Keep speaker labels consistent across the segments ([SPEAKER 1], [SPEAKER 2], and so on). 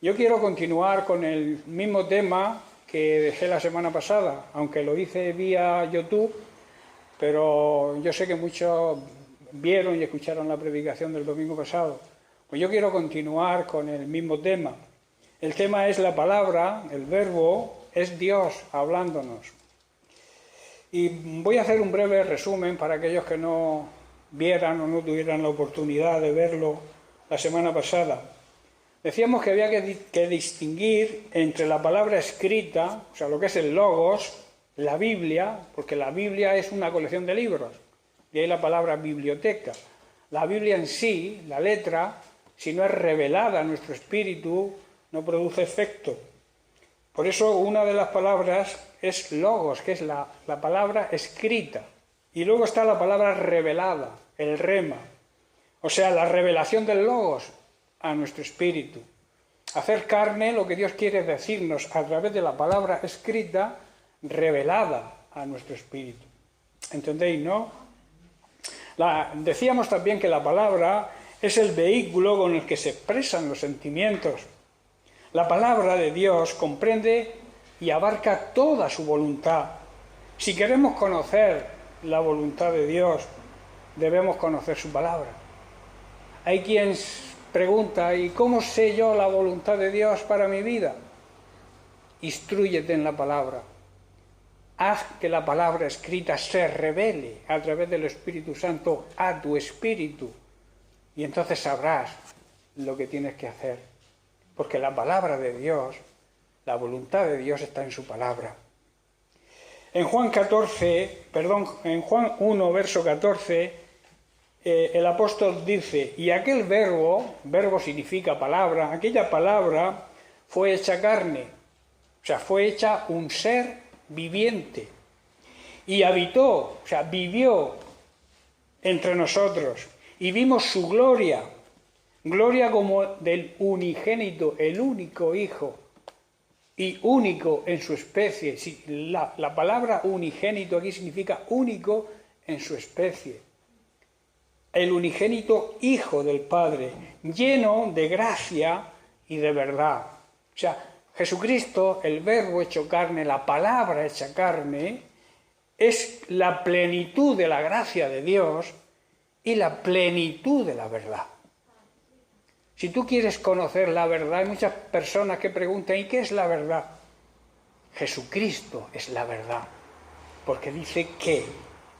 [SPEAKER 1] Yo quiero continuar con el mismo tema que dejé la semana pasada, aunque lo hice vía YouTube, pero yo sé que muchos vieron y escucharon la predicación del domingo pasado. Pues yo quiero continuar con el mismo tema. El tema es la palabra, el verbo, es Dios hablándonos. Y voy a hacer un breve resumen para aquellos que no vieran o no tuvieran la oportunidad de verlo la semana pasada. Decíamos que había que distinguir entre la palabra escrita, o sea, lo que es el logos, la Biblia, porque la Biblia es una colección de libros, de ahí la palabra biblioteca. La Biblia en sí, la letra, si no es revelada a nuestro espíritu, no produce efecto. Por eso una de las palabras es logos, que es la palabra escrita. Y luego está la palabra revelada, el rema. O sea, la revelación del logos a nuestro espíritu. Hacer carne lo que Dios quiere decirnos a través de la palabra escrita revelada a nuestro espíritu. ¿Entendéis, no? Decíamos también que la palabra es el vehículo con el que se expresan los sentimientos. La palabra de Dios comprende y abarca toda su voluntad. Si queremos conocer la voluntad de Dios, debemos conocer su palabra. Hay quien pregunta, ¿y cómo sé yo la voluntad de Dios para mi vida? Instrúyete en la palabra. Haz que la palabra escrita se revele a través del Espíritu Santo a tu espíritu. Y entonces sabrás lo que tienes que hacer. Porque la palabra de Dios, la voluntad de Dios está en su palabra. En Juan 1, verso 14, el apóstol dice, y aquel verbo significa palabra, aquella palabra fue hecha carne, o sea, fue hecha un ser viviente, y habitó, o sea, vivió entre nosotros, y vimos su gloria como del unigénito, el único Hijo, y único en su especie. La palabra unigénito aquí significa único en su especie. El unigénito Hijo del Padre, lleno de gracia y de verdad. O sea, Jesucristo, el verbo hecho carne, la palabra hecha carne, es la plenitud de la gracia de Dios y la plenitud de la verdad. Si tú quieres conocer la verdad, hay muchas personas que preguntan, ¿y qué es la verdad? Jesucristo es la verdad, porque dice que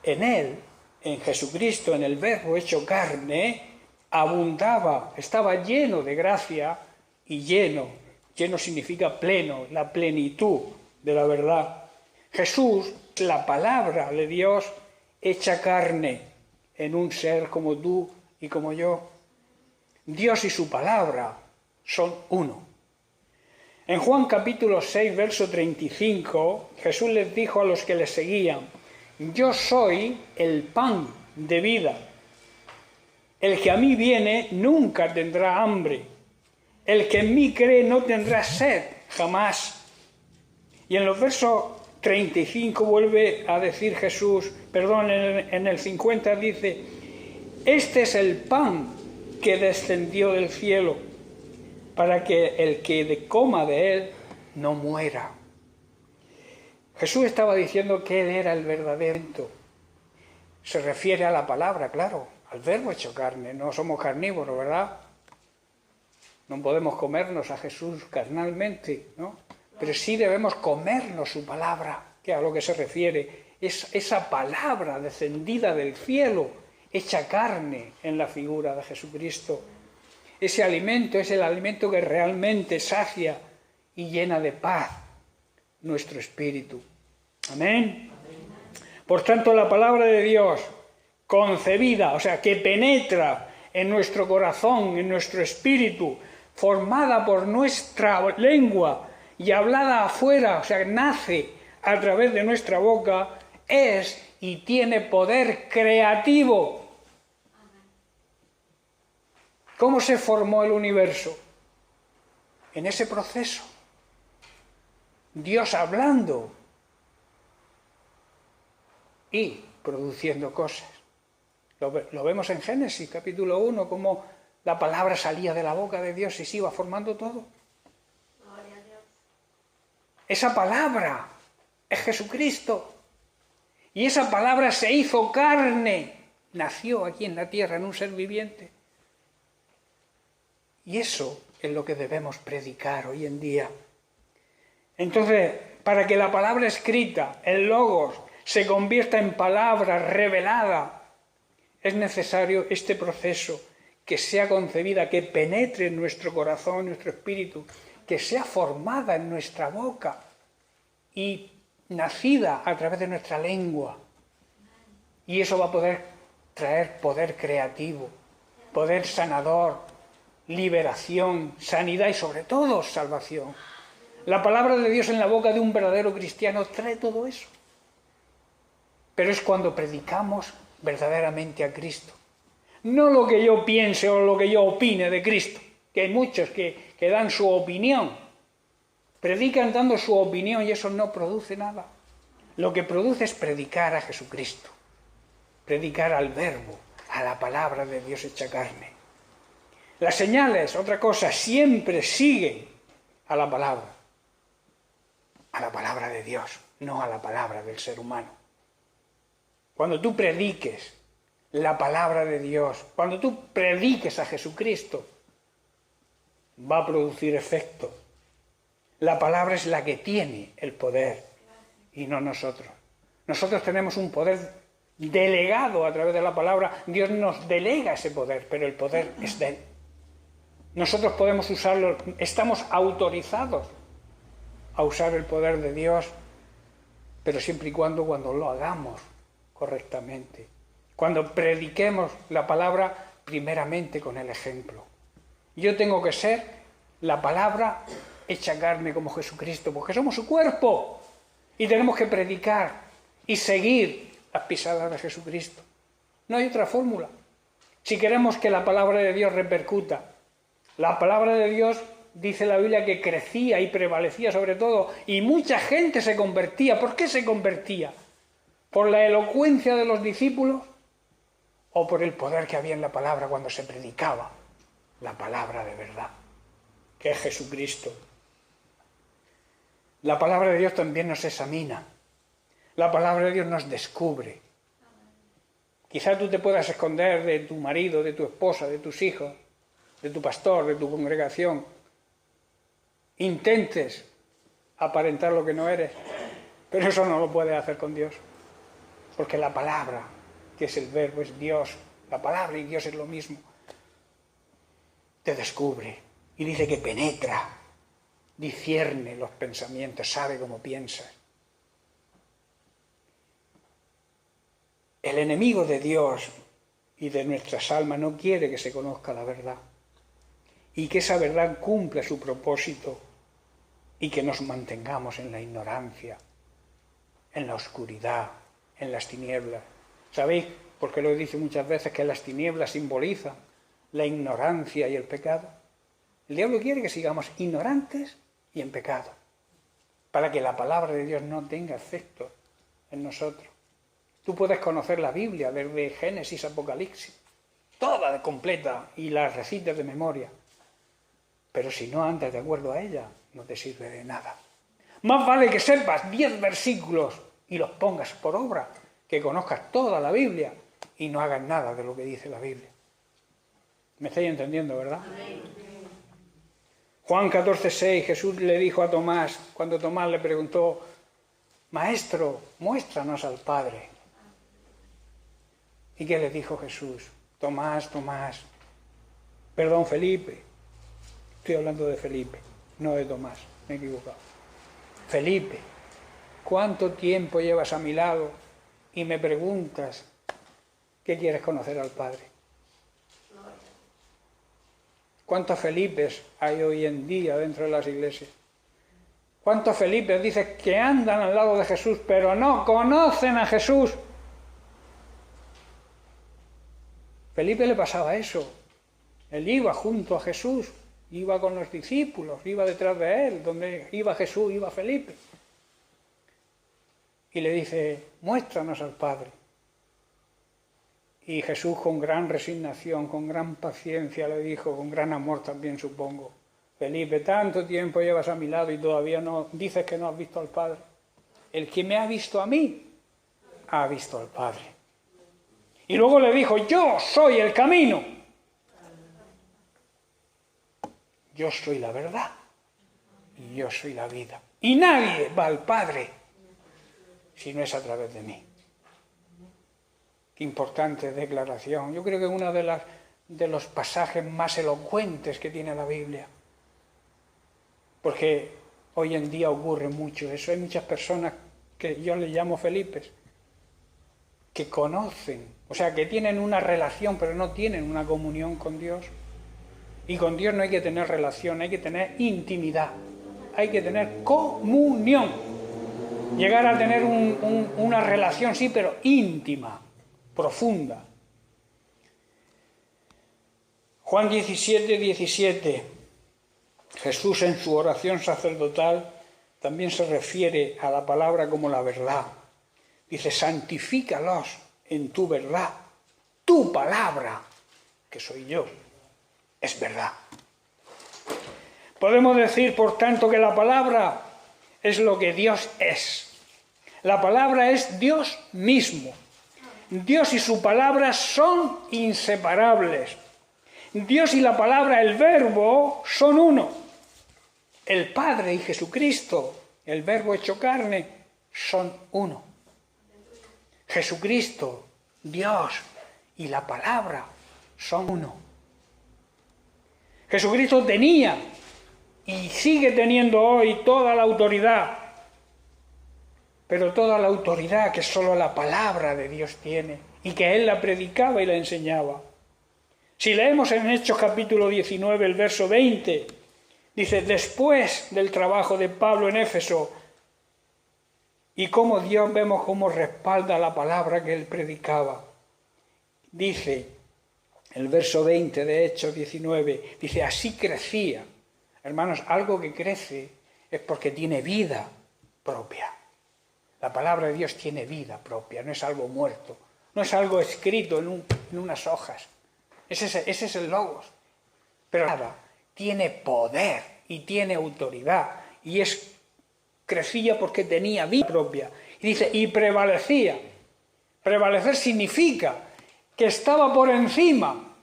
[SPEAKER 1] en Él, en Jesucristo, en el verbo hecho carne, abundaba, estaba lleno de gracia y lleno significa pleno, la plenitud de la verdad. Jesús, la palabra de Dios hecha carne en un ser como tú y como yo. Dios y su palabra son uno. En Juan capítulo 6, verso 35, Jesús les dijo a los que le seguían, yo soy el pan de vida. El que a mí viene nunca tendrá hambre. El que en mí cree no tendrá sed jamás. Y en los versos 35 vuelve a decir Jesús, en el 50 dice, este es el pan que descendió del cielo, para que el que coma de él no muera. Jesús estaba diciendo que él era el verdadero. Se refiere a la palabra, claro, al verbo hecho carne. No somos carnívoros, ¿verdad? No podemos comernos a Jesús carnalmente, ¿no? Pero sí debemos comernos su palabra, que a lo que se refiere es esa palabra descendida del cielo, hecha carne en la figura de Jesucristo. Ese alimento es el alimento que realmente sacia y llena de paz nuestro espíritu. Amén. Por tanto, la palabra de Dios concebida, o sea, que penetra en nuestro corazón, en nuestro espíritu, formada por nuestra lengua y hablada afuera, o sea, nace a través de nuestra boca, es y tiene poder creativo. ¿Cómo se formó el universo? En ese proceso. Dios hablando y produciendo cosas. Lo vemos en Génesis, capítulo 1, cómo la palabra salía de la boca de Dios y se iba formando todo. Esa palabra es Jesucristo. Y esa palabra se hizo carne, nació aquí en la tierra, en un ser viviente. Y eso es lo que debemos predicar hoy en día. Entonces, para que la palabra escrita, el Logos, se convierta en palabra revelada, es necesario este proceso, que sea concebida, que penetre en nuestro corazón, en nuestro espíritu, que sea formada en nuestra boca y nacida a través de nuestra lengua. Y eso va a poder traer poder creativo, poder sanador, liberación, sanidad y sobre todo salvación. La palabra de Dios en la boca de un verdadero cristiano trae todo eso. Pero es cuando predicamos verdaderamente a Cristo. No lo que yo piense o lo que yo opine de Cristo, que hay muchos que dan su opinión, predican dando su opinión y eso no produce nada. Lo que produce es predicar a Jesucristo, predicar al Verbo, a la palabra de Dios hecha carne. Las señales, otra cosa, siempre siguen a la palabra de Dios, no a la palabra del ser humano. Cuando tú prediques la palabra de Dios, cuando tú prediques a Jesucristo, va a producir efecto. La palabra es la que tiene el poder y no nosotros. Nosotros tenemos un poder delegado a través de la palabra. Dios nos delega ese poder, pero el poder es de Él. Nosotros podemos usarlo, estamos autorizados a usar el poder de Dios, pero siempre y cuando lo hagamos correctamente. Cuando prediquemos la palabra, primeramente con el ejemplo. Yo tengo que ser la palabra hecha carne como Jesucristo, porque somos su cuerpo y tenemos que predicar y seguir las pisadas de Jesucristo. No hay otra fórmula. Si queremos que la palabra de Dios repercuta, la palabra de Dios, dice la Biblia, que crecía y prevalecía sobre todo, y mucha gente se convertía. ¿Por qué se convertía? ¿Por la elocuencia de los discípulos o por el poder que había en la palabra cuando se predicaba la palabra de verdad, que es Jesucristo? La palabra de Dios también nos examina. La palabra de Dios nos descubre. Quizá tú te puedas esconder de tu marido, de tu esposa, de tus hijos, de tu pastor, de tu congregación. Intentes aparentar lo que no eres, pero eso no lo puedes hacer con Dios. Porque la palabra, que es el Verbo, es Dios. La palabra y Dios es lo mismo. Te descubre y dice que penetra, discierne los pensamientos, sabe cómo piensas. El enemigo de Dios y de nuestras almas no quiere que se conozca la verdad y que esa verdad cumpla su propósito y que nos mantengamos en la ignorancia, en la oscuridad, en las tinieblas. ¿Sabéis? Porque lo he dicho muchas veces, que las tinieblas simbolizan la ignorancia y el pecado. El diablo quiere que sigamos ignorantes y en pecado, para que la palabra de Dios no tenga efecto en nosotros. Tú puedes conocer la Biblia desde Génesis a Apocalipsis, toda completa, y la recites de memoria, pero si no andas de acuerdo a ella, no te sirve de nada. Más vale que sepas 10 versículos y los pongas por obra, que conozcas toda la Biblia y no hagas nada de lo que dice la Biblia. ¿Me estáis entendiendo, verdad? Juan 14:6, Jesús le dijo a Tomás, cuando Tomás le preguntó: Maestro, muéstranos al Padre. ¿Y qué le dijo Jesús? Perdón, Felipe. Estoy hablando de Felipe, no de Tomás, me he equivocado. Felipe, ¿cuánto tiempo llevas a mi lado y me preguntas qué quieres conocer al Padre? ¿Cuántos Felipes hay hoy en día dentro de las iglesias? ¿Cuántos Felipes dicen que andan al lado de Jesús, pero no conocen a Jesús? Felipe le pasaba eso. Él iba junto a Jesús, iba con los discípulos, iba detrás de él. Donde iba Jesús, iba Felipe. Y le dice: muéstranos al Padre. Y Jesús, con gran resignación, con gran paciencia, le dijo, con gran amor también supongo: Felipe, tanto tiempo llevas a mi lado y todavía no dices que no has visto al Padre. El que me ha visto a mí, ha visto al Padre. Y luego le dijo, yo soy el camino. Yo soy la verdad. Y yo soy la vida. Y nadie va al Padre si no es a través de mí. Qué importante declaración. Yo creo que es uno de los pasajes más elocuentes que tiene la Biblia. Porque hoy en día ocurre mucho eso. Hay muchas personas que yo les llamo Felipes, que conocen, o sea, que tienen una relación, pero no tienen una comunión con Dios. Y con Dios no hay que tener relación, hay que tener intimidad, hay que tener comunión. Llegar a tener una relación, sí, pero íntima, profunda. Juan 17, 17. Jesús en su oración sacerdotal también se refiere a la palabra como la verdad. Dice, santifícalos en tu verdad. Tu palabra, que soy yo, es verdad. Podemos decir, por tanto, que la palabra es lo que Dios es. La palabra es Dios mismo. Dios y su palabra son inseparables. Dios y la palabra, el verbo, son uno. El Padre y Jesucristo, el verbo hecho carne, son uno. Jesucristo, Dios y la palabra son uno. Jesucristo tenía y sigue teniendo hoy toda la autoridad, pero toda la autoridad que solo la palabra de Dios tiene y que Él la predicaba y la enseñaba. Si leemos en Hechos capítulo 19, el verso 20, dice, después del trabajo de Pablo en Éfeso, y cómo Dios vemos cómo respalda la palabra que él predicaba. Dice, el verso 20 de Hechos 19, dice, así crecía. Hermanos, algo que crece es porque tiene vida propia. La palabra de Dios tiene vida propia, no es algo muerto, no es algo escrito en unas hojas. Ese es el logos. Pero nada, tiene poder y tiene autoridad y crecía porque tenía vida propia. Y dice, y prevalecía. Prevalecer significa que estaba por encima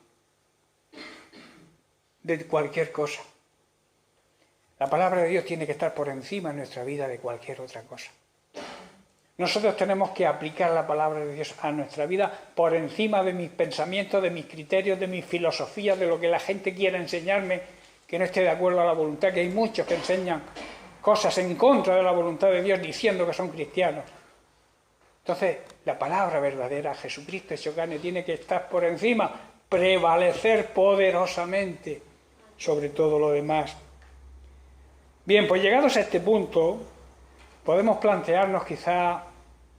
[SPEAKER 1] de cualquier cosa. La palabra de Dios tiene que estar por encima en nuestra vida de cualquier otra cosa. Nosotros tenemos que aplicar la palabra de Dios a nuestra vida por encima de mis pensamientos, de mis criterios, de mis filosofías, de lo que la gente quiera enseñarme que no esté de acuerdo a la voluntad, que hay muchos que enseñan cosas en contra de la voluntad de Dios diciendo que son cristianos. Entonces, la palabra verdadera, Jesucristo hecho carne, tiene que estar por encima, prevalecer poderosamente sobre todo lo demás. Bien, pues llegados a este punto, podemos plantearnos quizá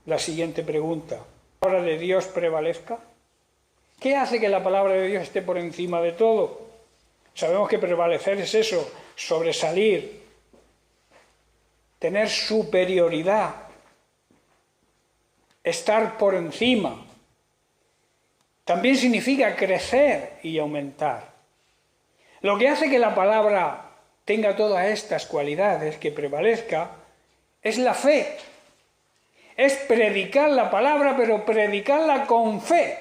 [SPEAKER 1] la siguiente pregunta. ¿La palabra de Dios prevalezca? ¿Qué hace que la palabra de Dios esté por encima de todo? Sabemos que prevalecer es eso, sobresalir, tener superioridad, estar por encima. También significa crecer y aumentar. Lo que hace que la palabra tenga todas estas cualidades, que prevalezca, es la fe. Es predicar la palabra, pero predicarla con fe.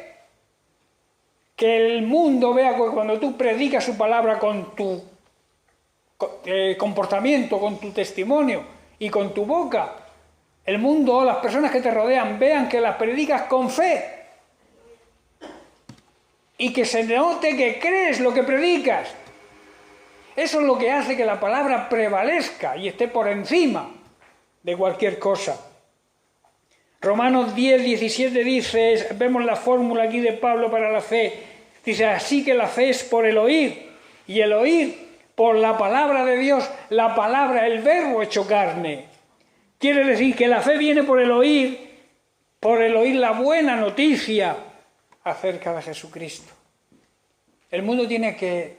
[SPEAKER 1] Que el mundo vea que cuando tú predicas su palabra con tu comportamiento, con tu testimonio y con tu boca, el mundo o las personas que te rodean vean que las predicas con fe. Y que se note que crees lo que predicas. Eso es lo que hace que la palabra prevalezca y esté por encima de cualquier cosa. Romanos 10, 17 dice, vemos la fórmula aquí de Pablo para la fe, dice, así que la fe es por el oír, y el oír por la palabra de Dios, la palabra, el verbo hecho carne. Quiere decir que la fe viene por el oír la buena noticia acerca de Jesucristo. El mundo tiene que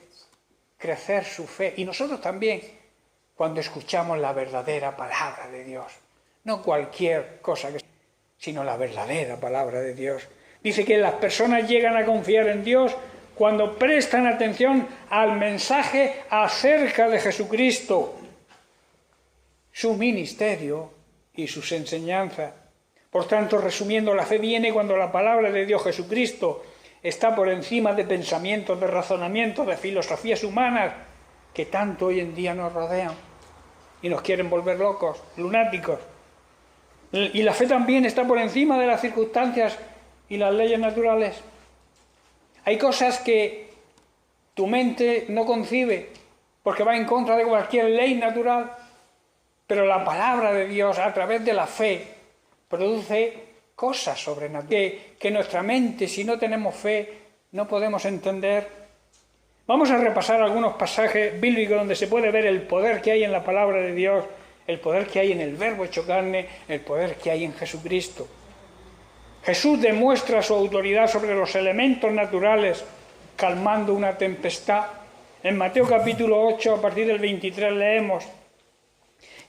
[SPEAKER 1] crecer su fe, y nosotros también, cuando escuchamos la verdadera palabra de Dios, no cualquier cosa, sino la verdadera palabra de Dios. Dice que las personas llegan a confiar en Dios cuando prestan atención al mensaje acerca de Jesucristo, su ministerio y sus enseñanzas. Por tanto, resumiendo, la fe viene cuando la palabra de Dios Jesucristo está por encima de pensamientos, de razonamientos, de filosofías humanas que tanto hoy en día nos rodean y nos quieren volver locos, lunáticos. Y la fe también está por encima de las circunstancias y las leyes naturales. Hay cosas que tu mente no concibe porque va en contra de cualquier ley natural, pero la palabra de Dios a través de la fe produce cosas sobrenaturales que nuestra mente, si no tenemos fe, no podemos entender. Vamos a repasar algunos pasajes bíblicos donde se puede ver el poder que hay en la palabra de Dios, el poder que hay en el Verbo hecho carne, el poder que hay en Jesucristo. Jesús demuestra su autoridad sobre los elementos naturales, calmando una tempestad. En Mateo capítulo 8, a partir del 23, leemos: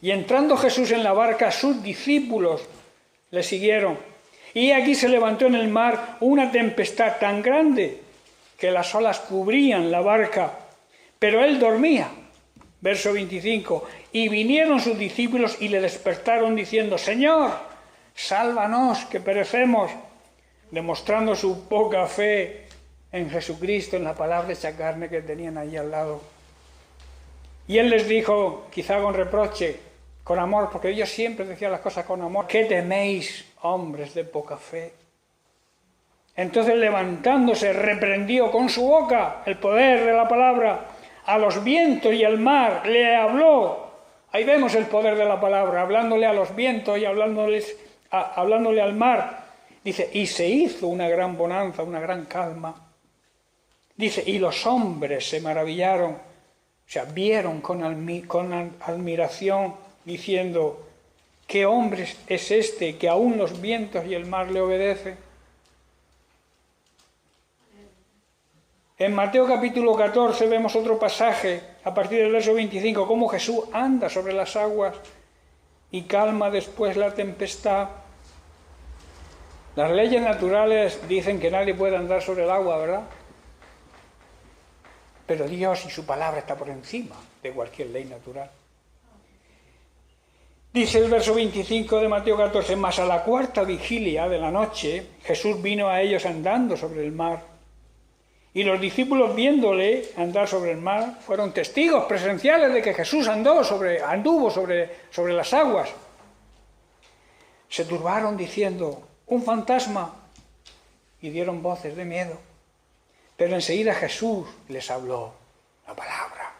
[SPEAKER 1] y entrando Jesús en la barca, sus discípulos le siguieron. Y aquí se levantó en el mar una tempestad tan grande que las olas cubrían la barca, pero él dormía. Verso 25, y vinieron sus discípulos y le despertaron diciendo: Señor, sálvanos, que perecemos, demostrando su poca fe en Jesucristo, en la palabra hecha carne que tenían allí al lado. Y él les dijo, quizá con reproche, con amor, porque ellos siempre decían las cosas con amor: ¿qué teméis, hombres de poca fe? Entonces, levantándose, reprendió con su boca el poder de la palabra a los vientos y al mar, le habló. Ahí vemos el poder de la palabra, hablándole a los vientos y hablándole al mar. Dice, y se hizo una gran bonanza, una gran calma. Dice, y los hombres se maravillaron, o sea, vieron con admiración, diciendo, ¿qué hombre es este que aún los vientos y el mar le obedecen? En Mateo capítulo 14 vemos otro pasaje, a partir del verso 25, cómo Jesús anda sobre las aguas y calma después la tempestad. Las leyes naturales dicen que nadie puede andar sobre el agua, ¿verdad? Pero Dios y su palabra está por encima de cualquier ley natural. Dice el verso 25 de Mateo 14, mas a la cuarta vigilia de la noche, Jesús vino a ellos andando sobre el mar. Y los discípulos, viéndole andar sobre el mar, fueron testigos presenciales de que Jesús anduvo sobre las aguas. Se turbaron diciendo, un fantasma, y dieron voces de miedo. Pero enseguida Jesús les habló la palabra,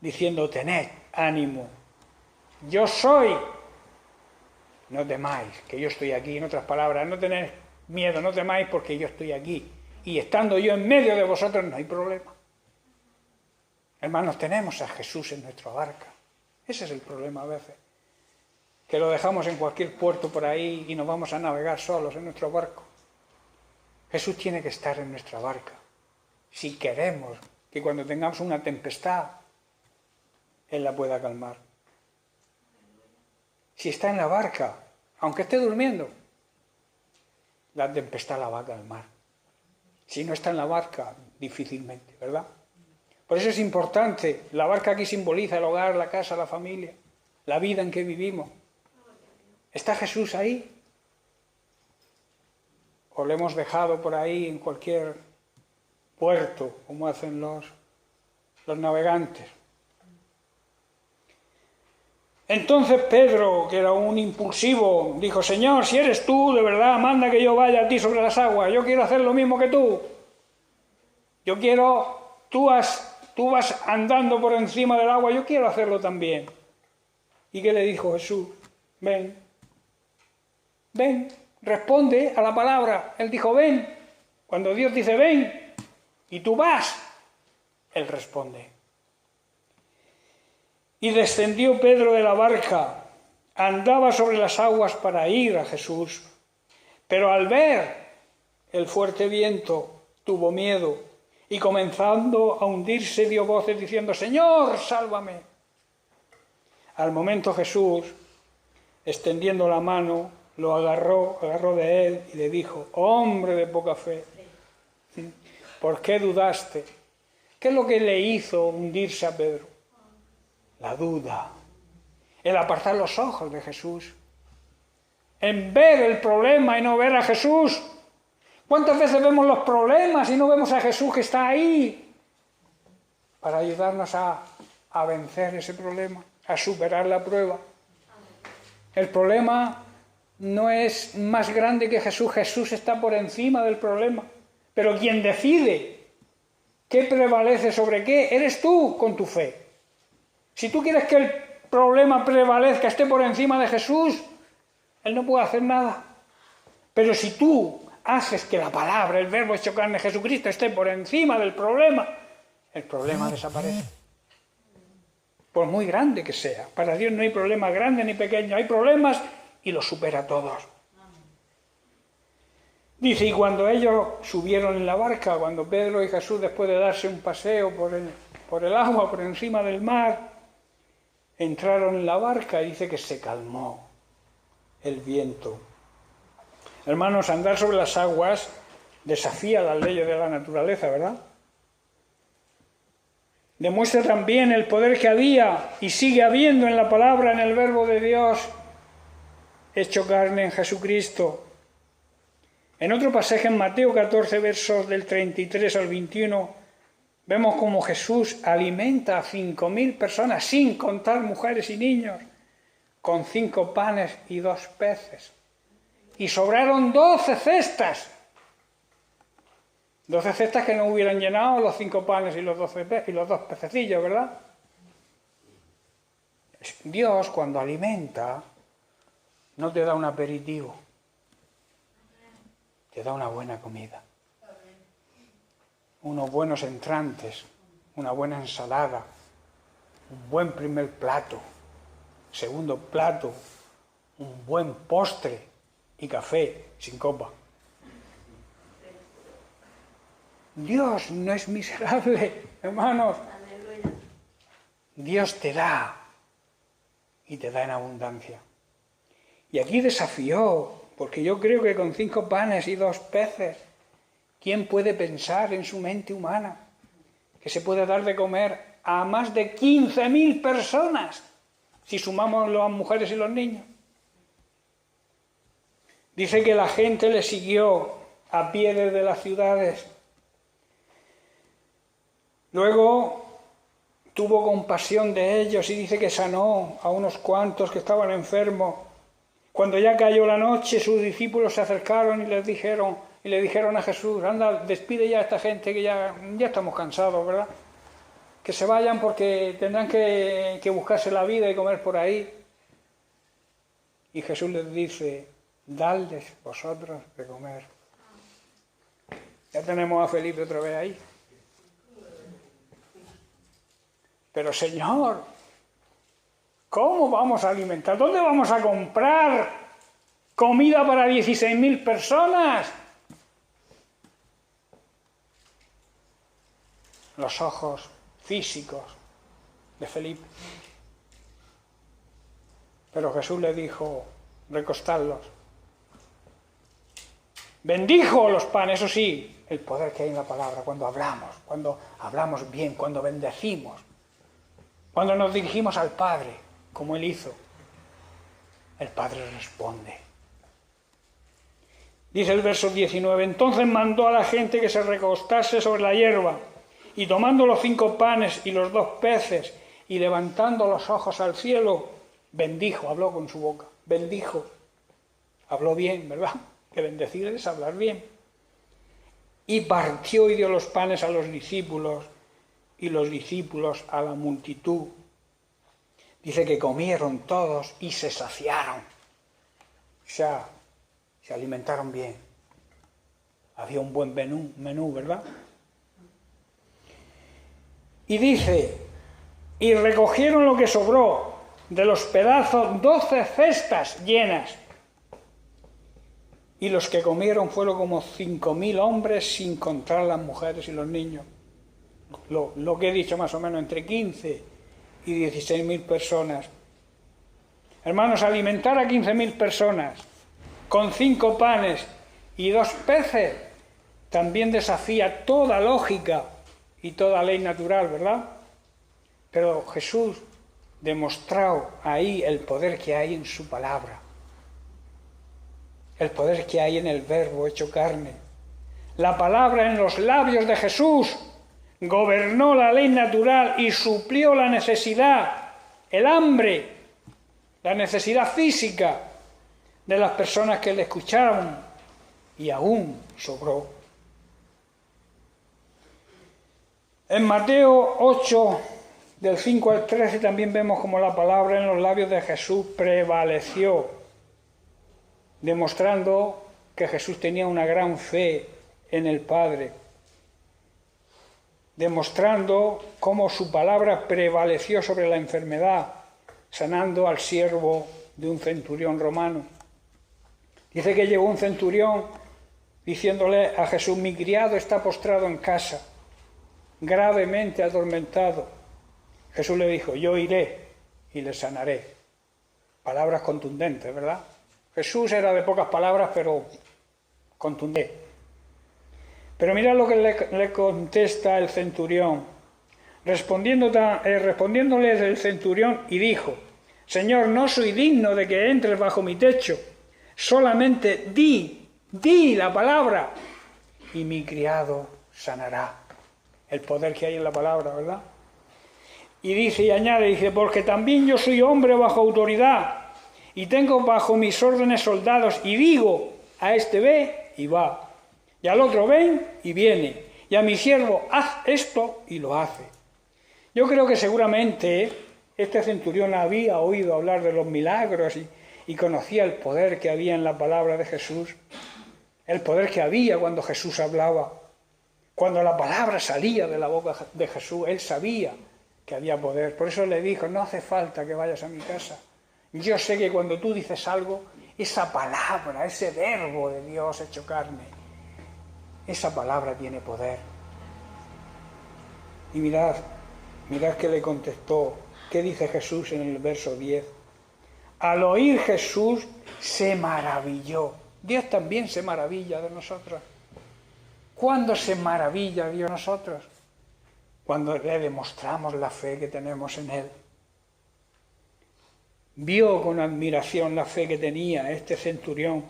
[SPEAKER 1] diciendo, tened ánimo, yo soy, no temáis, que yo estoy aquí. En otras palabras, no tened miedo, no temáis porque yo estoy aquí. Y estando yo en medio de vosotros no hay problema. Hermanos, tenemos a Jesús en nuestra barca. Ese es el problema a veces. Que lo dejamos en cualquier puerto por ahí y nos vamos a navegar solos en nuestro barco. Jesús tiene que estar en nuestra barca. Si queremos que cuando tengamos una tempestad, Él la pueda calmar. Si está en la barca, aunque esté durmiendo, la tempestad la va a calmar. Si no está en la barca, difícilmente, ¿verdad? Por eso es importante. La barca aquí simboliza el hogar, la casa, la familia, la vida en que vivimos. ¿Está Jesús ahí? ¿O lo hemos dejado por ahí en cualquier puerto, como hacen los navegantes? Entonces Pedro, que era un impulsivo, dijo, Señor, si eres tú, de verdad, manda que yo vaya a ti sobre las aguas. Yo quiero hacer lo mismo que tú. Yo quiero, tú vas andando por encima del agua, yo quiero hacerlo también. ¿Y qué le dijo Jesús? Ven, responde a la palabra. Él dijo, ven. Cuando Dios dice, ven, y tú vas, Él responde. Y descendió Pedro de la barca, andaba sobre las aguas para ir a Jesús, pero al ver el fuerte viento tuvo miedo y comenzando a hundirse dio voces diciendo, Señor, sálvame. Al momento Jesús, extendiendo la mano, lo agarró de él y le dijo, hombre de poca fe, ¿Por qué dudaste? ¿Qué es lo que le hizo hundirse a Pedro? La duda, el apartar los ojos de Jesús, en ver el problema y no ver a Jesús. ¿Cuántas veces vemos los problemas y no vemos a Jesús que está ahí para ayudarnos a vencer ese problema, a superar la prueba? El problema no es más grande que Jesús, Jesús está por encima del problema, pero quien decide qué prevalece sobre qué, eres tú con tu fe. Si tú quieres que el problema prevalezca, esté por encima de Jesús, Él no puede hacer nada. Pero si tú haces que la palabra, el verbo hecho carne, Jesucristo, esté por encima del problema, el problema desaparece. Por muy grande que sea. Para Dios no hay problema grande ni pequeño, hay problemas y los supera todos. Dice, y cuando ellos subieron en la barca, cuando Pedro y Jesús, después de darse un paseo por el agua, por encima del mar, entraron en la barca y dice que se calmó el viento. Hermanos, andar sobre las aguas desafía las leyes de la naturaleza, ¿verdad? Demuestra también el poder que había y sigue habiendo en la palabra, en el verbo de Dios, hecho carne en Jesucristo. En otro pasaje en Mateo 14, versos del 33 al 21, vemos cómo Jesús alimenta a 5.000 personas, sin contar mujeres y niños, con 5 panes y 2 peces. Y sobraron 12 cestas. 12 cestas que no hubieran llenado los 5 panes y los 2 pececillos, ¿verdad? Dios, cuando alimenta, no te da un aperitivo, te da una buena comida. Unos buenos entrantes, una buena ensalada, un buen primer plato, segundo plato, un buen postre y café sin copa. Dios no es miserable, hermanos. Dios te da y te da en abundancia. Y aquí desafió, porque yo creo que con 5 panes y 2 peces, ¿quién puede pensar en su mente humana que se puede dar de comer a más de 15.000 personas, si sumamos las mujeres y los niños? Dice que la gente le siguió a pie desde las ciudades. Luego tuvo compasión de ellos y dice que sanó a unos cuantos que estaban enfermos. Cuando ya cayó la noche, sus discípulos se acercaron y le dijeron a Jesús, anda, despide ya a esta gente que ya estamos cansados, ¿verdad? Que se vayan porque tendrán que buscarse la vida y comer por ahí. Y Jesús les dice, dadles vosotros de comer. Ya tenemos a Felipe otra vez ahí. Pero Señor, ¿cómo vamos a alimentar? ¿Dónde vamos a comprar comida para 16.000 personas? Los ojos físicos de Felipe. Pero Jesús le dijo, recostadlos. Bendijo los panes, eso sí, el poder que hay en la palabra, cuando hablamos bien, cuando bendecimos. Cuando nos dirigimos al Padre, como Él hizo, el Padre responde. Dice el verso 19, entonces mandó a la gente que se recostase sobre la hierba, y tomando los 5 panes y los 2 peces, y levantando los ojos al cielo, bendijo, habló con su boca, bendijo. Habló bien, ¿verdad? Que bendecir es hablar bien. Y partió y dio los panes a los discípulos, y los discípulos a la multitud. Dice que comieron todos y se saciaron. O sea, se alimentaron bien. Había un buen menú, ¿verdad? Y dice, y recogieron lo que sobró de los pedazos, 12 cestas llenas. Y los que comieron fueron como 5.000 hombres, sin contar las mujeres y los niños. Lo que he dicho, más o menos entre 15 y 16.000 personas. Hermanos, alimentar a 15.000 personas con 5 panes y 2 peces también desafía toda lógica y toda ley natural, ¿verdad? Pero Jesús demostró ahí el poder que hay en su palabra, el poder que hay en el Verbo hecho carne. La palabra en los labios de Jesús gobernó la ley natural y suplió la necesidad, el hambre, la necesidad física de las personas que le escucharon, y aún sobró. En Mateo 8, del 5 al 13, también vemos como la palabra en los labios de Jesús prevaleció, demostrando que Jesús tenía una gran fe en el Padre, demostrando cómo su palabra prevaleció sobre la enfermedad, sanando al siervo de un centurión romano. Dice que llegó un centurión diciéndole a Jesús: mi criado está postrado en casa, gravemente atormentado. Jesús le dijo: yo iré y le sanaré. Palabras contundentes, ¿verdad? Jesús era de pocas palabras, pero contundente. Pero mira lo que le contesta el centurión. Respondiéndole el centurión y dijo: Señor, no soy digno de que entres bajo mi techo, solamente di la palabra y mi criado sanará. El poder que hay en la palabra, ¿verdad? Y dice y añade, porque también yo soy hombre bajo autoridad y tengo bajo mis órdenes soldados, y digo a este ve y va, y al otro ven y viene, y a mi siervo haz esto y lo hace. Yo creo que seguramente este centurión había oído hablar de los milagros y conocía el poder que había en la palabra de Jesús, el poder que había cuando Jesús hablaba. Cuando la palabra salía de la boca de Jesús, él sabía que había poder. Por eso le dijo: no hace falta que vayas a mi casa. Yo sé que cuando tú dices algo, esa palabra, ese verbo de Dios hecho carne, esa palabra tiene poder. Y mirad que le contestó. ¿Qué dice Jesús en el verso 10? Al oír Jesús se maravilló. Dios también se maravilla de nosotros. ¿Cuándo se maravilla Dios de nosotros? Cuando le demostramos la fe que tenemos en Él. Vio con admiración la fe que tenía este centurión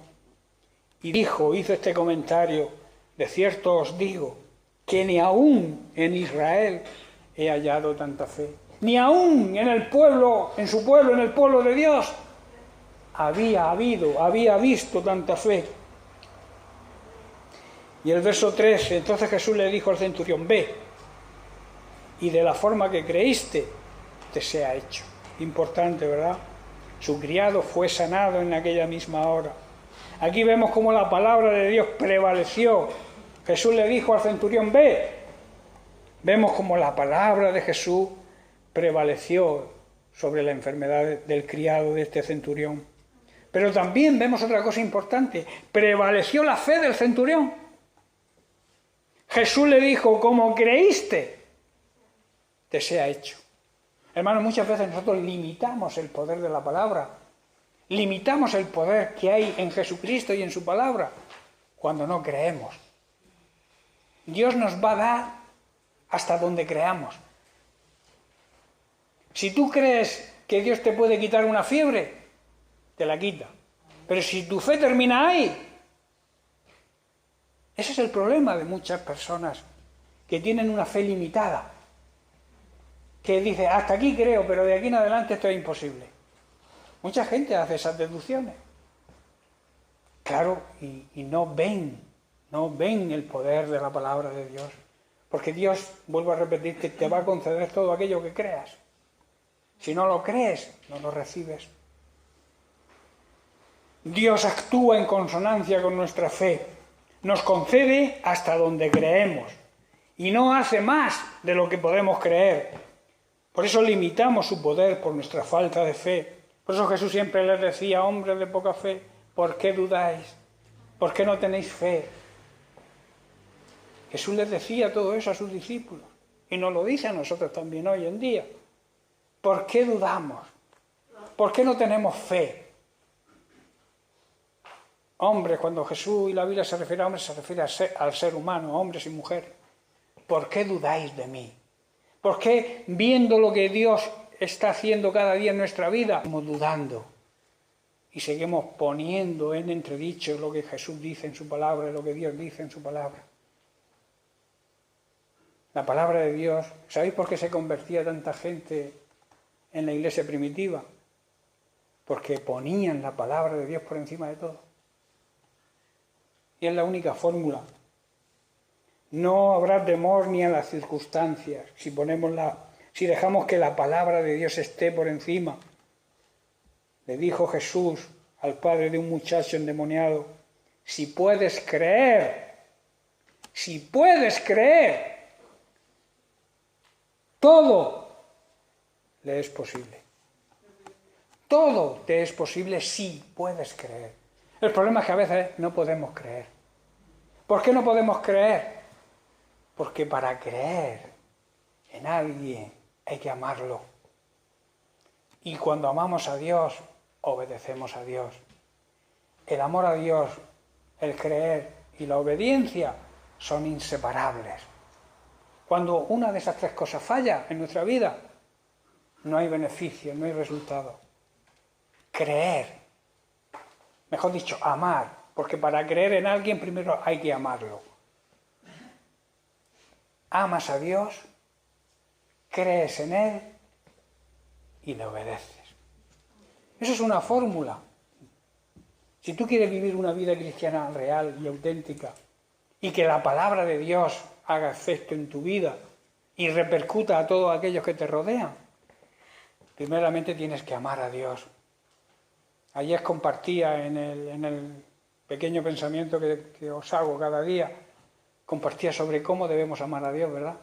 [SPEAKER 1] y hizo este comentario: de cierto os digo que ni aún en Israel he hallado tanta fe, ni aún en el pueblo, en su pueblo, en el pueblo de Dios, había visto tanta fe. Y el verso 13, entonces Jesús le dijo al centurión: ve, y de la forma que creíste te sea hecho. Importante, ¿verdad? Su criado fue sanado en aquella misma hora. Aquí vemos cómo la palabra de Dios prevaleció. Jesús le dijo al centurión: ve. Vemos cómo la palabra de Jesús prevaleció sobre la enfermedad del criado de este centurión. Pero también vemos otra cosa importante: prevaleció la fe del centurión. Jesús le dijo: como creíste, te sea hecho. Hermanos, muchas veces nosotros limitamos el poder de la palabra, limitamos el poder que hay en Jesucristo y en su palabra, cuando no creemos. Dios nos va a dar hasta donde creamos. Si tú crees que Dios te puede quitar una fiebre, te la quita. Pero si tu fe termina ahí, ese es el problema de muchas personas que tienen una fe limitada, que dice: hasta aquí creo, pero de aquí en adelante esto es imposible. Mucha gente hace esas deducciones. Claro, y no ven el poder de la palabra de Dios. Porque Dios, vuelvo a repetir, que te va a conceder todo aquello que creas. Si no lo crees, no lo recibes. Dios actúa en consonancia con nuestra fe. Nos concede hasta donde creemos. Y no hace más de lo que podemos creer. Por eso limitamos su poder por nuestra falta de fe. Por eso Jesús siempre les decía: hombres de poca fe, ¿por qué dudáis? ¿Por qué no tenéis fe? Jesús les decía todo eso a sus discípulos. Y nos lo dice a nosotros también hoy en día. ¿Por qué dudamos? ¿Por qué no tenemos fe? Hombres, cuando Jesús y la Biblia se refiere a hombres, se refiere al ser humano, hombres y mujeres. ¿Por qué dudáis de mí? ¿Por qué, viendo lo que Dios está haciendo cada día en nuestra vida, estamos dudando? Y seguimos poniendo en entredicho lo que Jesús dice en su palabra, lo que Dios dice en su palabra. La palabra de Dios, ¿sabéis por qué se convertía tanta gente en la iglesia primitiva? Porque ponían la palabra de Dios por encima de todo. Y es la única fórmula. No habrá temor ni a las circunstancias si dejamos que la palabra de Dios esté por encima. Le dijo Jesús al padre de un muchacho endemoniado: si puedes creer, todo le es posible. Todo te es posible si puedes creer. El problema es que a veces no podemos creer. ¿Por qué no podemos creer? Porque para creer en alguien hay que amarlo. Y cuando amamos a Dios, obedecemos a Dios. El amor a Dios, el creer y la obediencia son inseparables. Cuando una de esas tres cosas falla en nuestra vida, no hay beneficio, no hay resultado. Creer, mejor dicho, amar, porque para creer en alguien primero hay que amarlo. Amas a Dios, crees en Él y le obedeces. Eso es una fórmula. Si tú quieres vivir una vida cristiana real y auténtica y que la palabra de Dios haga efecto en tu vida y repercuta a todos aquellos que te rodean, primeramente tienes que amar a Dios. Ayer compartía en el pequeño pensamiento que os hago cada día, compartía sobre cómo debemos amar a Dios, ¿verdad?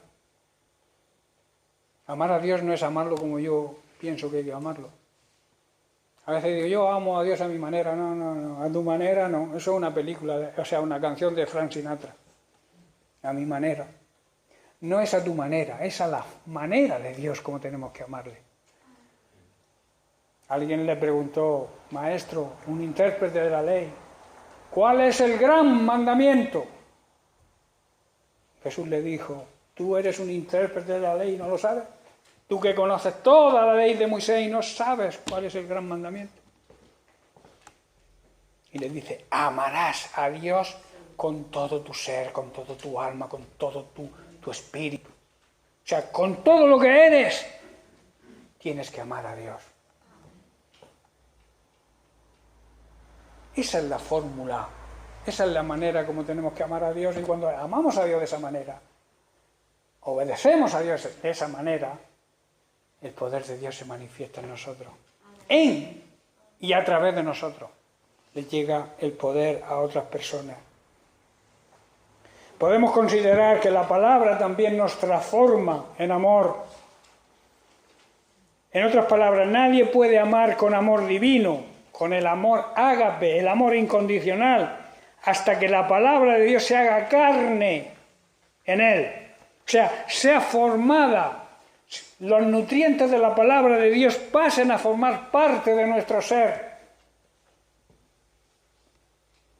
[SPEAKER 1] Amar a Dios no es amarlo como yo pienso que hay que amarlo. A veces digo, yo amo a Dios a mi manera. No, a tu manera no. Eso es una película, una canción de Frank Sinatra. A mi manera. No es a tu manera, es a la manera de Dios como tenemos que amarle. Alguien le preguntó: maestro, un intérprete de la ley, ¿cuál es el gran mandamiento? Jesús le dijo: tú eres un intérprete de la ley y no lo sabes. Tú que conoces toda la ley de Moisés y no sabes cuál es el gran mandamiento. Y le dice: amarás a Dios con todo tu ser, con todo tu alma, con todo tu espíritu. O sea, con todo lo que eres, tienes que amar a Dios. Esa es la fórmula, esa es la manera como tenemos que amar a Dios, y cuando amamos a Dios de esa manera, obedecemos a Dios de esa manera, el poder de Dios se manifiesta en nosotros. En y a través de nosotros le llega el poder a otras personas. Podemos considerar que la palabra también nos transforma en amor. En otras palabras, nadie puede amar con amor divino, con el amor ágape, el amor incondicional, hasta que la palabra de Dios se haga carne en él. O sea formada, los nutrientes de la palabra de Dios pasen a formar parte de nuestro ser.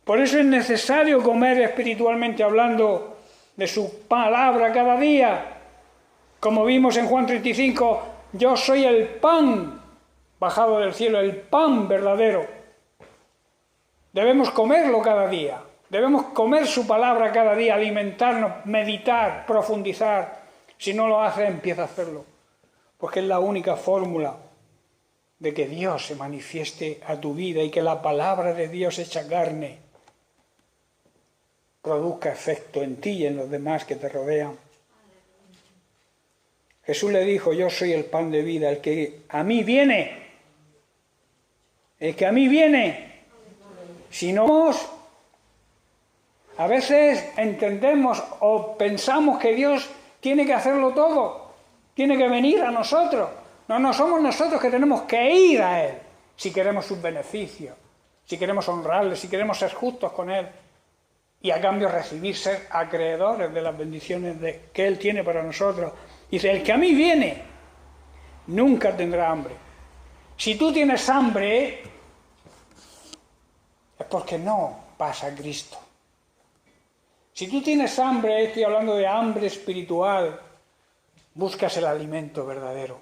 [SPEAKER 1] Por eso es necesario comer espiritualmente hablando de su palabra cada día. Como vimos en Juan 35, yo soy el pan bajado del cielo, el pan verdadero. Debemos comerlo cada día, debemos comer su palabra cada día, alimentarnos, meditar, profundizar. Si no lo hace, empieza a hacerlo, porque es la única fórmula de que Dios se manifieste a tu vida y que la palabra de Dios hecha carne produzca efecto en ti y en los demás que te rodean. Jesús le dijo: yo soy el pan de vida, el que a mí viene, si no, a veces entendemos o pensamos que Dios tiene que hacerlo todo, tiene que venir a nosotros. No somos nosotros que tenemos que ir a Él, si queremos sus beneficios, si queremos honrarle, si queremos ser justos con Él, y a cambio recibir, ser acreedores de las bendiciones que Él tiene para nosotros. Dice: el que a mí viene, nunca tendrá hambre. Si tú tienes hambre, es porque no pasa a Cristo. Si tú tienes hambre, estoy hablando de hambre espiritual, buscas el alimento verdadero.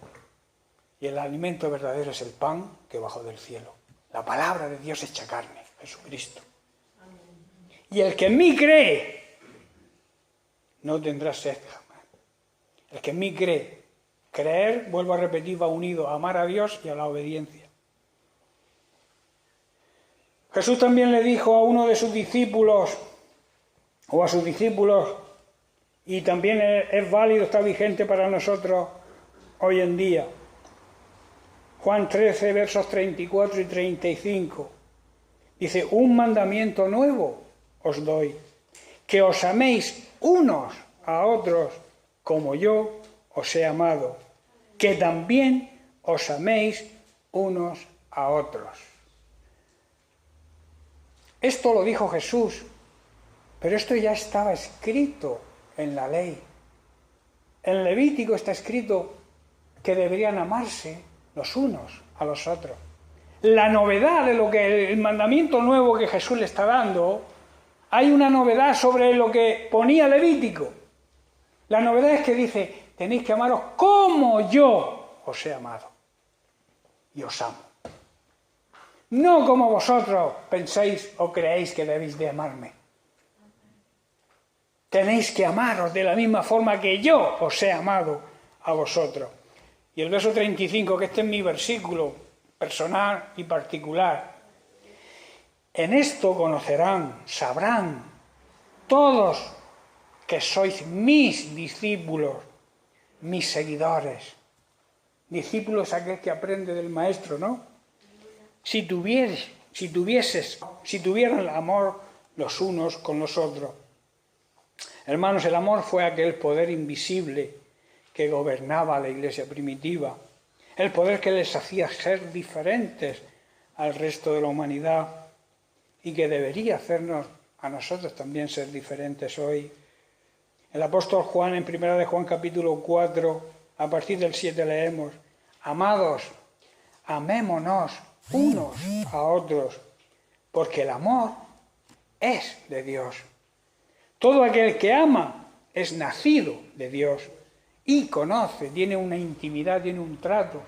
[SPEAKER 1] Y el alimento verdadero es el pan que bajó del cielo. La palabra de Dios hecha carne, Jesucristo. Y el que en mí cree, no tendrá sed jamás. El que en mí cree, creer, vuelvo a repetir, va unido a amar a Dios y a la obediencia. Jesús también le dijo a uno de sus discípulos, o a sus discípulos, y también es válido, está vigente para nosotros hoy en día. Juan 13, versos 34 y 35. Dice, un mandamiento nuevo os doy, que os améis unos a otros como yo os he amado, que también os améis unos a otros. Esto lo dijo Jesús, pero esto ya estaba escrito en la ley. En Levítico está escrito que deberían amarse los unos a los otros. La novedad de lo que el mandamiento nuevo que Jesús le está dando, hay una novedad sobre lo que ponía Levítico. La novedad es que dice, tenéis que amaros como yo os he amado y os amo. No como vosotros penséis o creéis que debéis de amarme. Tenéis que amaros de la misma forma que yo os he amado a vosotros. Y el verso 35, que este es mi versículo personal y particular. En esto conocerán, sabrán todos que sois mis discípulos, mis seguidores. Discípulo es aquel que aprende del maestro, ¿no? Si tuvieran el amor los unos con los otros. Hermanos, el amor fue aquel poder invisible que gobernaba a la iglesia primitiva, el poder que les hacía ser diferentes al resto de la humanidad y que debería hacernos a nosotros también ser diferentes hoy. El apóstol Juan, en 1 de Juan capítulo 4, a partir del 7 leemos, amados, amémonos unos a otros, porque el amor es de Dios. Todo aquel que ama es nacido de Dios y conoce, tiene una intimidad, tiene un trato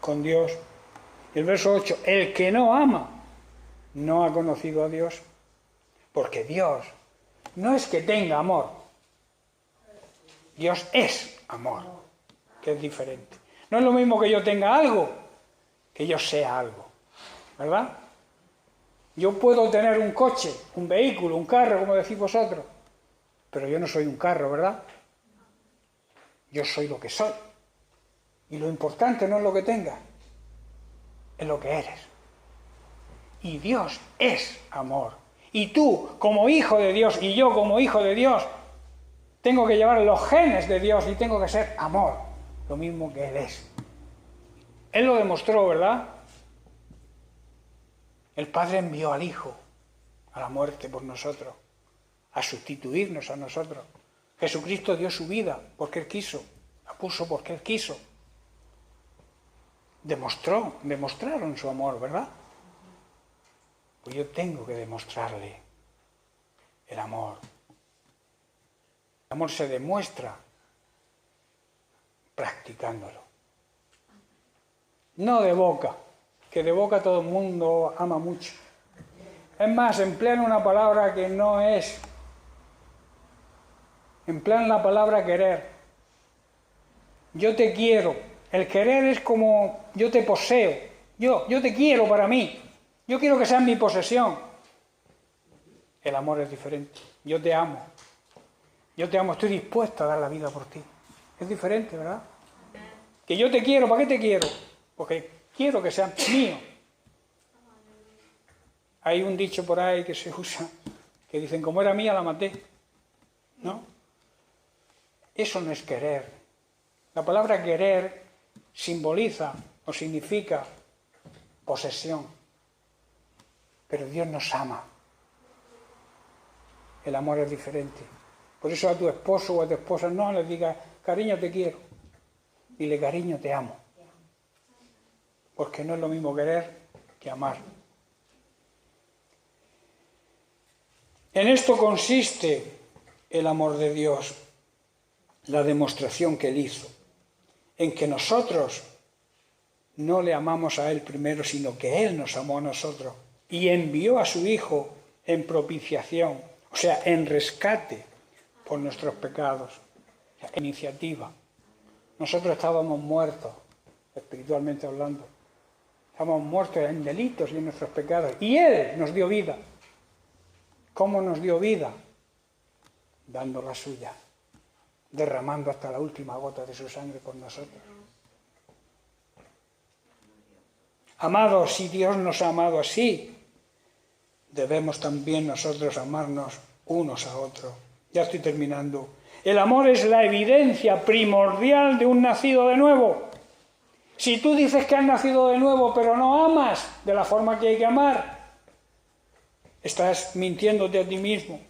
[SPEAKER 1] con Dios. El verso 8, el que no ama no ha conocido a Dios, porque Dios no es que tenga amor, Dios es amor, que es diferente. No es lo mismo que yo tenga algo, que yo sea algo, ¿verdad? Yo puedo tener un coche, un vehículo, un carro, como decís vosotros, pero yo no soy un carro, ¿verdad? Yo soy lo que soy. Y lo importante no es lo que tengas, es lo que eres. Y Dios es amor. Y tú, como hijo de Dios, y yo como hijo de Dios, tengo que llevar los genes de Dios y tengo que ser amor, lo mismo que Él es. Él lo demostró, ¿verdad? El Padre envió al Hijo a la muerte por nosotros, a sustituirnos a nosotros. Jesucristo dio su vida porque Él quiso, la puso porque Él quiso. Demostraron su amor, ¿verdad? Pues yo tengo que demostrarle el amor. El amor se demuestra practicándolo. No de boca, que de boca todo el mundo ama mucho. Es más, emplean una palabra que no es. Emplean la palabra querer. Yo te quiero. El querer es como yo te poseo. Yo te quiero para mí. Yo quiero que seas mi posesión. El amor es diferente. Yo te amo. Yo te amo, estoy dispuesto a dar la vida por ti. Es diferente, ¿verdad? Que yo te quiero, ¿para qué te quiero? Porque quiero que seas mío. Hay un dicho por ahí que se usa, que dicen, como era mía, la maté. ¿No? Eso no es querer. La palabra querer simboliza o significa posesión. Pero Dios nos ama. El amor es diferente. Por eso a tu esposo o a tu esposa no le digas, cariño, te quiero. Dile, cariño, te amo. Porque no es lo mismo querer que amar. En esto consiste el amor de Dios, la demostración que Él hizo, en que nosotros no le amamos a Él primero, sino que Él nos amó a nosotros y envió a su Hijo en propiciación, o sea, en rescate por nuestros pecados, en iniciativa. Nosotros estábamos muertos, espiritualmente hablando. Estábamos muertos en delitos y en nuestros pecados. Y Él nos dio vida. ¿Cómo nos dio vida? Dando la suya, derramando hasta la última gota de su sangre por nosotros. Amados, si Dios nos ha amado así, debemos también nosotros amarnos unos a otros. Ya estoy terminando. El amor es la evidencia primordial de un nacido de nuevo. Si tú dices que has nacido de nuevo pero no amas de la forma que hay que amar, estás mintiéndote a ti mismo.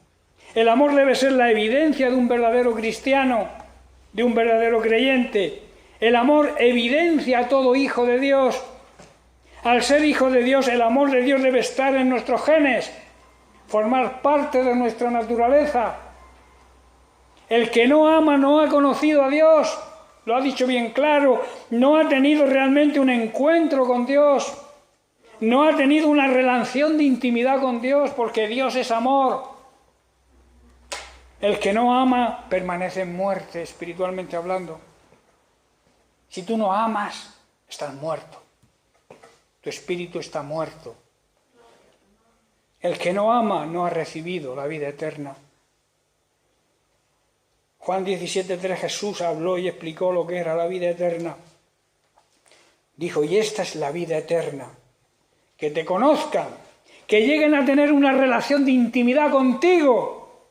[SPEAKER 1] El amor debe ser la evidencia de un verdadero cristiano, de un verdadero creyente. El amor evidencia a todo hijo de Dios. Al ser hijo de Dios, el amor de Dios debe estar en nuestros genes, formar parte de nuestra naturaleza. El que no ama no ha conocido a Dios, lo ha dicho bien claro, no ha tenido realmente un encuentro con Dios, no ha tenido una relación de intimidad con Dios, porque Dios es amor. El que no ama permanece en muerte, espiritualmente hablando. Si tú no amas, estás muerto. Tu espíritu está muerto. El que no ama no ha recibido la vida eterna. Juan 17:3 Jesús habló y explicó lo que era la vida eterna. Dijo, y esta es la vida eterna, que te conozcan, que lleguen a tener una relación de intimidad contigo.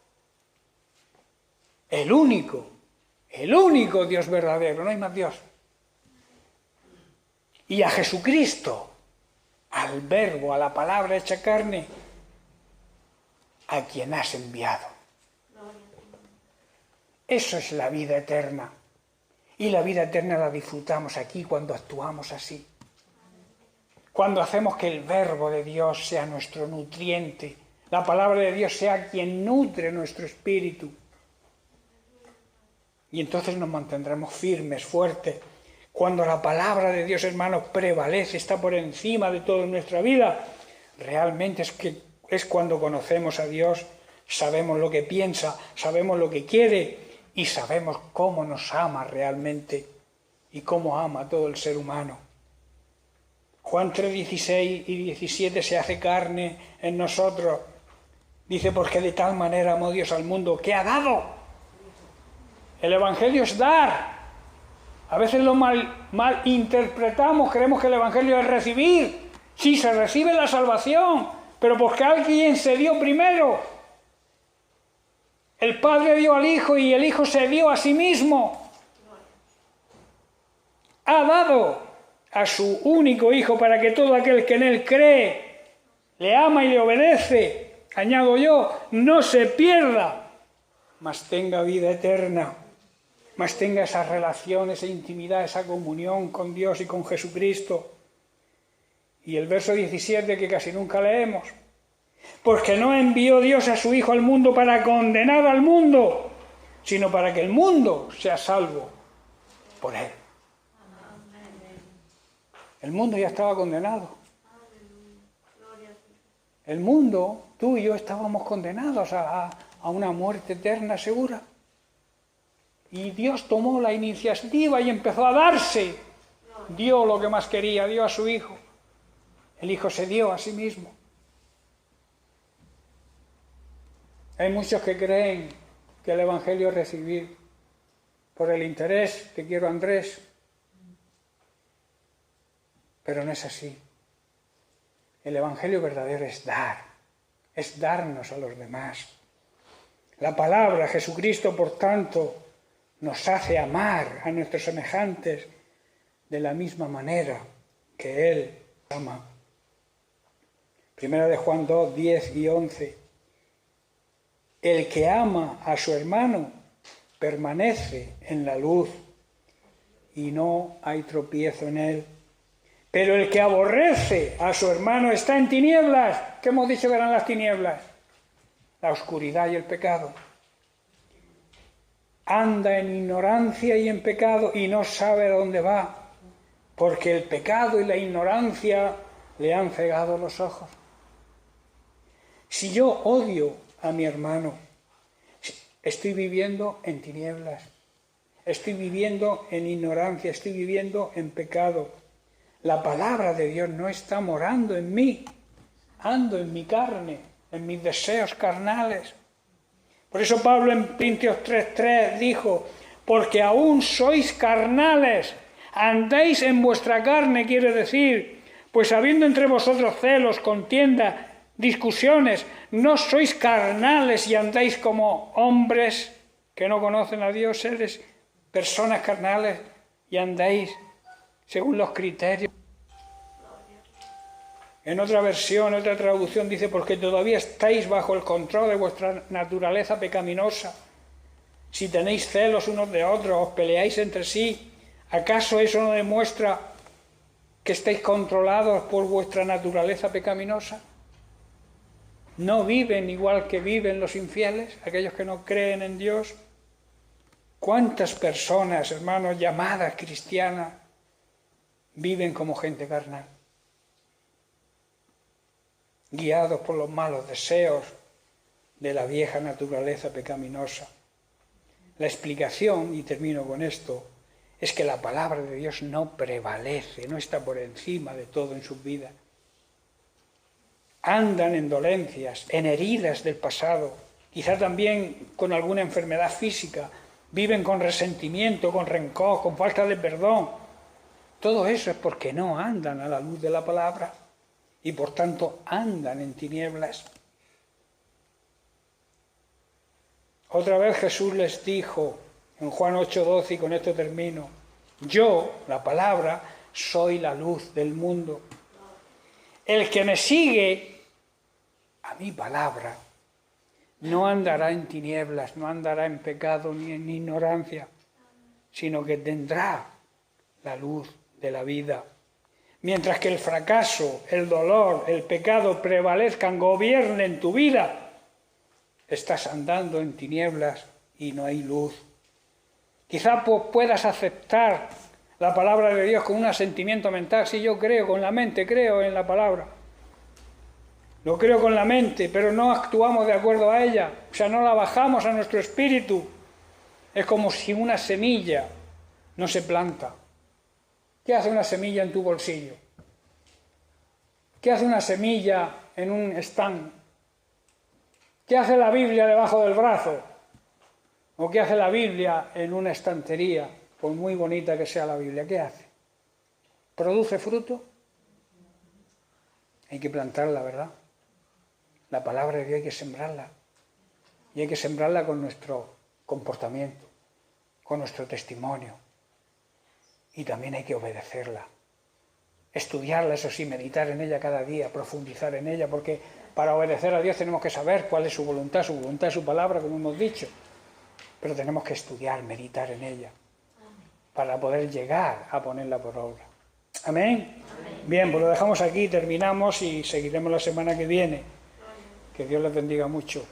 [SPEAKER 1] El único Dios verdadero, no hay más Dios. Y a Jesucristo, al Verbo, a la palabra hecha carne, a quien has enviado. Eso es la vida eterna. Y la vida eterna la disfrutamos aquí cuando actuamos así. Cuando hacemos que el Verbo de Dios sea nuestro nutriente, la palabra de Dios sea quien nutre nuestro espíritu. Y entonces nos mantendremos firmes, fuertes. Cuando la palabra de Dios, hermanos, prevalece, está por encima de todo en nuestra vida, realmente es cuando conocemos a Dios, sabemos lo que piensa, sabemos lo que quiere y sabemos cómo nos ama realmente y cómo ama a todo el ser humano. Juan 3:16 y 17 se hace carne en nosotros. Dice, porque de tal manera amó Dios al mundo que ha dado. El Evangelio es dar. A veces lo mal interpretamos, creemos que el Evangelio es recibir. Sí, se recibe la salvación, pero porque alguien se dio primero. El Padre dio al Hijo y el Hijo se dio a sí mismo. Ha dado a su único Hijo para que todo aquel que en Él cree, le ama y le obedece, añado yo, no se pierda, mas tenga vida eterna. Más tenga esa relación, esa intimidad, esa comunión con Dios y con Jesucristo. Y el verso 17 que casi nunca leemos. Porque no envió Dios a su Hijo al mundo para condenar al mundo, sino para que el mundo sea salvo por Él. El mundo ya estaba condenado. El mundo, tú y yo estábamos condenados a una muerte eterna segura. Y Dios tomó la iniciativa y empezó a darse. Dio lo que más quería, dio a su Hijo. El Hijo se dio a sí mismo. Hay muchos que creen que el Evangelio es recibir por el interés, te quiero Andrés. Pero no es así. El Evangelio verdadero es dar, es darnos a los demás. La palabra, Jesucristo, por tanto, nos hace amar a nuestros semejantes de la misma manera que Él ama. Primera de Juan 2, 10 y 11. El que ama a su hermano permanece en la luz y no hay tropiezo en él. Pero el que aborrece a su hermano está en tinieblas. ¿Qué hemos dicho que eran las tinieblas? la oscuridad y el pecado. Anda en ignorancia y en pecado y no sabe a dónde va, porque el pecado y la ignorancia le han cegado los ojos. Si yo odio a mi hermano, estoy viviendo en tinieblas, estoy viviendo en ignorancia, estoy viviendo en pecado. La palabra de Dios no está morando en mí, ando en mi carne, en mis deseos carnales. Por eso Pablo en Corintios 3:3 dijo, porque aún sois carnales, andáis en vuestra carne, quiere decir, pues habiendo entre vosotros celos, contienda, discusiones, no sois carnales y andáis como hombres que no conocen a Dios, eres personas carnales y andáis según los criterios. En otra versión, en otra traducción dice, porque todavía estáis bajo el control de vuestra naturaleza pecaminosa. Si tenéis celos unos de otros, os peleáis entre sí, ¿acaso eso no demuestra que estáis controlados por vuestra naturaleza pecaminosa? ¿No viven igual que viven los infieles, aquellos que no creen en Dios? ¿Cuántas personas, hermanos, llamadas cristianas, viven como gente carnal? Guiados por los malos deseos de la vieja naturaleza pecaminosa. La explicación, y termino con esto, es que la palabra de Dios no prevalece, no está por encima de todo en sus vidas. Andan en dolencias, en heridas del pasado, quizá también con alguna enfermedad física, viven con resentimiento, con rencor, con falta de perdón. Todo eso es porque no andan a la luz de la palabra y por tanto andan en tinieblas. Otra vez Jesús les dijo en Juan 8:12, y con esto termino, yo, la palabra, soy la luz del mundo. El que me sigue a mi palabra no andará en tinieblas, no andará en pecado ni en ignorancia, sino que tendrá la luz de la vida. Mientras que el fracaso, el dolor, el pecado prevalezcan, gobiernen tu vida, estás andando en tinieblas y no hay luz. Quizá puedas aceptar la palabra de Dios con un asentimiento mental. Si yo creo con la mente, creo en la palabra. Lo creo con la mente, pero no actuamos de acuerdo a ella. O sea, no la bajamos a nuestro espíritu. Es como si una semilla no se planta. ¿Qué hace una semilla en tu bolsillo? ¿Qué hace una semilla en un stand? ¿Qué hace la Biblia debajo del brazo? ¿O qué hace la Biblia en una estantería, por muy bonita que sea la Biblia? ¿Qué hace? ¿Produce fruto? Hay que plantarla, ¿verdad? La palabra de Dios hay que sembrarla. Y hay que sembrarla con nuestro comportamiento, con nuestro testimonio. Y también hay que obedecerla. Estudiarla, eso sí, meditar en ella cada día, profundizar en ella, porque para obedecer a Dios tenemos que saber cuál es su voluntad es su palabra, como hemos dicho. Pero tenemos que estudiar, meditar en ella, para poder llegar a ponerla por obra. ¿Amén? Amén. Bien, pues lo dejamos aquí, terminamos y seguiremos la semana que viene. Que Dios les bendiga mucho.